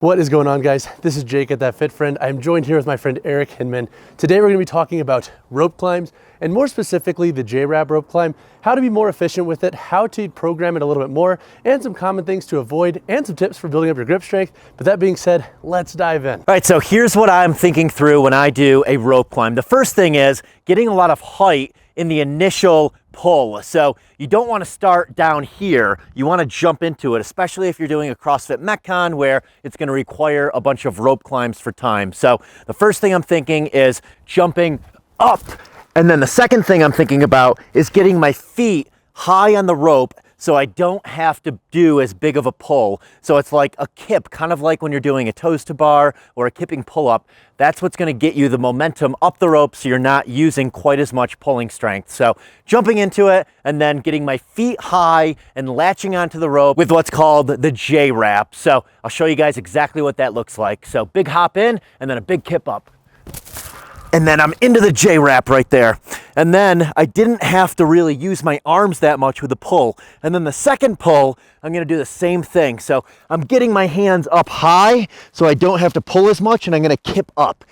What is going on, guys? This is Jake at That Fit Friend. I'm joined here with my friend Eric Hinman. Today we're going to be talking about rope climbs, and more specifically the J-Wrap rope climb, how to be more efficient with it, how to program it a little bit more, and some common things to avoid, and some tips for building up your grip strength. But that being said, let's dive in. All right, so here's what I'm thinking through when I do a rope climb. The first thing is getting a lot of height in the initial pull. So you don't want to start down here. You want to jump into it, especially if you're doing a CrossFit Metcon where it's going to require a bunch of rope climbs for time. So the first thing I'm thinking is jumping up. And then the second thing I'm thinking about is getting my feet high on the rope so I don't have to do as big of a pull. So it's like a kip, kind of like when you're doing a toes to bar or a kipping pull-up. That's what's gonna get you the momentum up the rope so you're not using quite as much pulling strength. So jumping into it and then getting my feet high and latching onto the rope with what's called the J-Wrap. So I'll show you guys exactly what that looks like. So big hop in and then a big kip up. And then I'm into the J-Wrap right there. And then I didn't have to really use my arms that much with the pull. And then the second pull, I'm gonna do the same thing. So I'm getting my hands up high so I don't have to pull as much, and I'm gonna kip up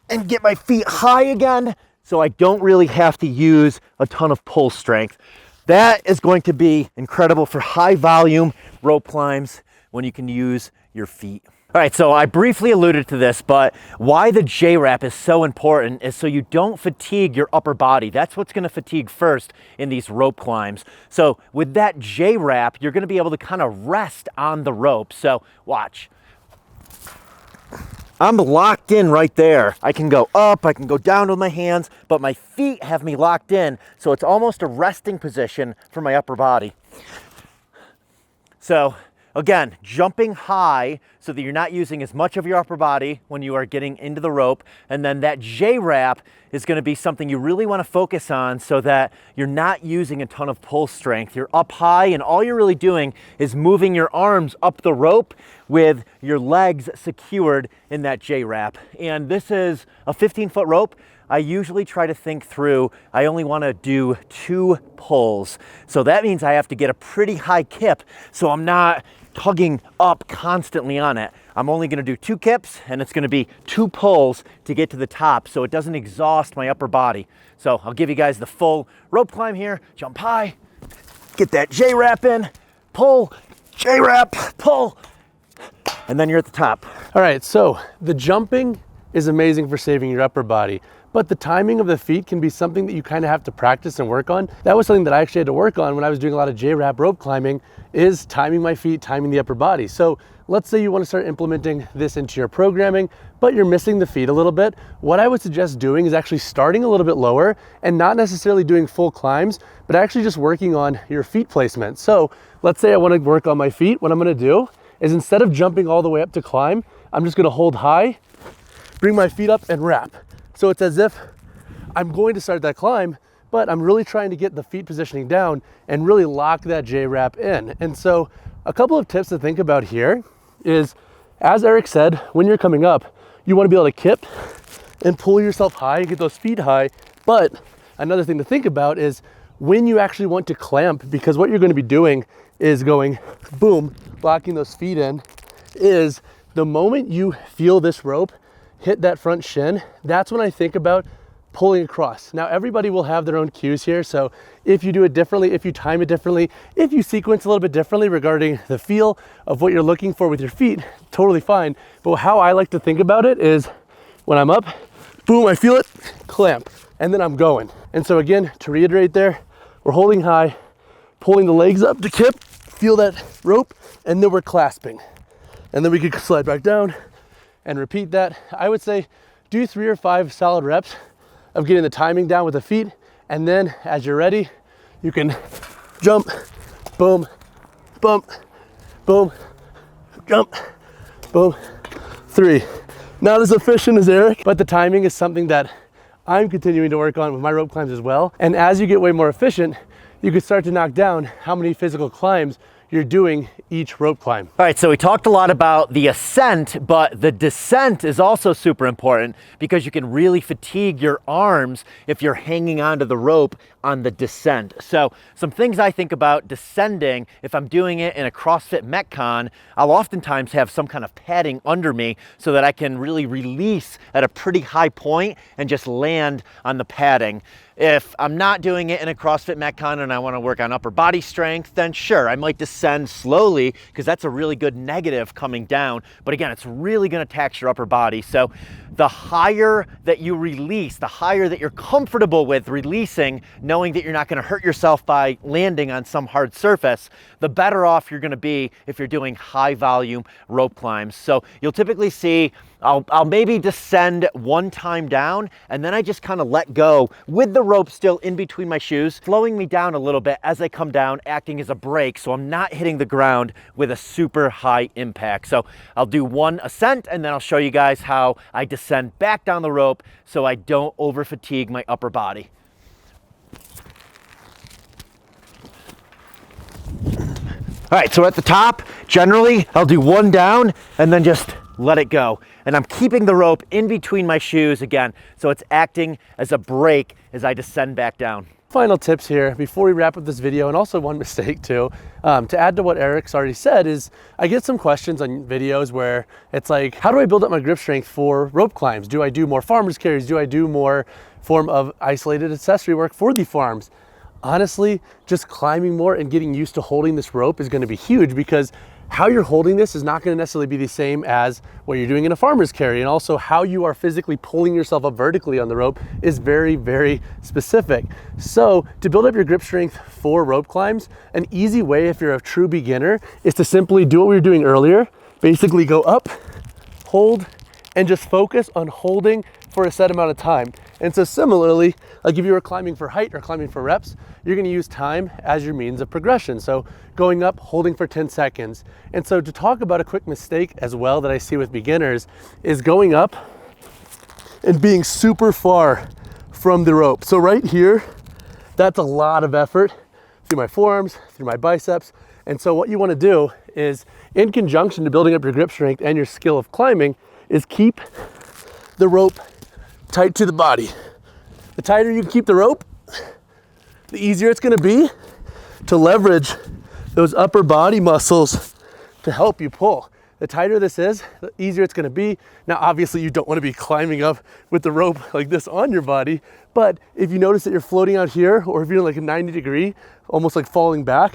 and get my feet high again so I don't really have to use a ton of pull strength. That is going to be incredible for high volume rope climbs when you can use your feet. All right, so I briefly alluded to this, but why the J-Wrap is so important is so you don't fatigue your upper body. That's what's gonna fatigue first in these rope climbs. So with that J-Wrap, you're gonna be able to kind of rest on the rope. So watch. I'm locked in right there. I can go up, I can go down with my hands, but my feet have me locked in, so it's almost a resting position for my upper body. So again, jumping high so that you're not using as much of your upper body when you are getting into the rope. And then that J-Wrap is going to be something you really want to focus on so that you're not using a ton of pull strength. You're up high and all you're really doing is moving your arms up the rope with your legs secured in that J-Wrap. And this is a 15-foot rope. I usually try to think through, I only want to do 2 pulls. So that means I have to get a pretty high kip so I'm not tugging up constantly on it. I'm only going to do 2 kips, and it's going to be 2 pulls to get to the top so it doesn't exhaust my upper body. So I'll give you guys the full rope climb here. Jump high, get that J-Wrap in, pull, J-Wrap, pull, and then you're at the top. All right, so the jumping is amazing for saving your upper body, but the timing of the feet can be something that you kind of have to practice and work on. That was something that I actually had to work on when I was doing a lot of J-Wrap rope climbing, is timing my feet, timing the upper body. So let's say you want to start implementing this into your programming, but you're missing the feet a little bit. What I would suggest doing is actually starting a little bit lower and not necessarily doing full climbs, but actually just working on your feet placement. So let's say I want to work on my feet. What I'm going to do is, instead of jumping all the way up to climb, I'm just going to hold high, bring my feet up and wrap. So it's as if I'm going to start that climb, but I'm really trying to get the feet positioning down and really lock that J-Wrap in. And so a couple of tips to think about here is, as Eric said, when you're coming up, you want to be able to kip and pull yourself high and get those feet high. But another thing to think about is when you actually want to clamp, because what you're going to be doing is going boom, locking those feet in, is the moment you feel this rope hit that front shin, that's when I think about pulling across. Now, everybody will have their own cues here. So if you do it differently, if you time it differently, if you sequence a little bit differently regarding the feel of what you're looking for with your feet, totally fine. But how I like to think about it is, when I'm up, boom, I feel it, clamp, and then I'm going. And so again, to reiterate there, we're holding high, pulling the legs up to kip, feel that rope, and then we're clasping. And then we could slide back down and repeat that. I would say do 3 or 5 solid reps of getting the timing down with the feet, and then as you're ready, you can jump, boom, bump, boom, jump, boom, 3. Not as efficient as Eric, but the timing is something that I'm continuing to work on with my rope climbs as well. And as you get way more efficient, you can start to knock down how many physical climbs you're doing each rope climb. All right, so we talked a lot about the ascent, but the descent is also super important because you can really fatigue your arms if you're hanging onto the rope on the descent. So some things I think about descending, if I'm doing it in a CrossFit Metcon, I'll oftentimes have some kind of padding under me so that I can really release at a pretty high point and just land on the padding. If I'm not doing it in a CrossFit Metcon and I want to work on upper body strength, then sure, I might descend slowly because that's a really good negative coming down. But again, it's really going to tax your upper body. So the higher that you release, the higher that you're comfortable with releasing, knowing that you're not going to hurt yourself by landing on some hard surface, the better off you're going to be if you're doing high volume rope climbs. So you'll typically see I'll maybe descend one time down and then I just kind of let go with the rope still in between my shoes, slowing me down a little bit as I come down, acting as a brake so I'm not hitting the ground with a super high impact. So I'll do one ascent and then I'll show you guys how I descend back down the rope so I don't over fatigue my upper body. All right, so at the top, generally I'll do one down and then just let it go. And I'm keeping the rope in between my shoes again, so it's acting as a brake as I descend back down. Final tips here before we wrap up this video, and also one mistake too, to add to what Eric's already said, is I get some questions on videos where it's like, how do I build up my grip strength for rope climbs? Do I do more farmer's carries? Do I do more form of isolated accessory work for the farms? Honestly, just climbing more and getting used to holding this rope is going to be huge, because how you're holding this is not going to necessarily be the same as what you're doing in a farmer's carry. And also how you are physically pulling yourself up vertically on the rope is very, very specific. So to build up your grip strength for rope climbs, an easy way if you're a true beginner is to simply do what we were doing earlier. Basically go up, hold, and just focus on holding for a set amount of time. And so similarly, like if you were climbing for height or climbing for reps, you're gonna use time as your means of progression. So going up, holding for 10 seconds. And so to talk about a quick mistake as well that I see with beginners is going up and being super far from the rope. So right here, that's a lot of effort through my forearms, through my biceps. And so what you wanna do is, in conjunction to building up your grip strength and your skill of climbing, is keep the rope tight to the body. The tighter you keep the rope, the easier it's gonna be to leverage those upper body muscles to help you pull. The tighter this is, the easier it's gonna be. Now, obviously you don't wanna be climbing up with the rope like this on your body, but if you notice that you're floating out here, or if you're in like a 90 degree, almost like falling back,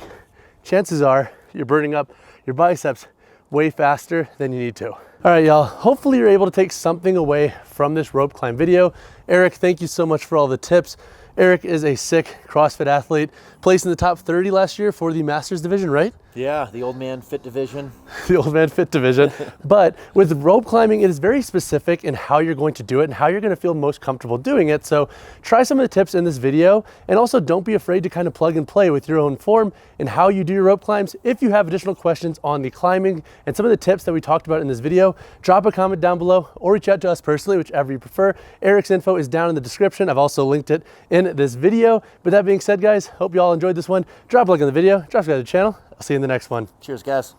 chances are you're burning up your biceps way faster than you need to. All right, y'all, hopefully you're able to take something away from this rope climb video. Eric, thank you so much for all the tips. Eric is a sick CrossFit athlete, placed in the top 30 last year for the Masters division, right? Yeah, the old man fit division. The old man fit division. But with rope climbing, it is very specific in how you're going to do it and how you're going to feel most comfortable doing it. So try some of the tips in this video, and also don't be afraid to kind of plug and play with your own form and how you do your rope climbs. If you have additional questions on the climbing and some of the tips that we talked about in this video, drop a comment down below or reach out to us personally, whichever you prefer. Eric's info is down in the description. I've also linked it in this video. But that being said, guys, hope you all enjoyed this one. Drop a like on the video, drop subscribe to the channel. I'll see you in the next one. Cheers, guys.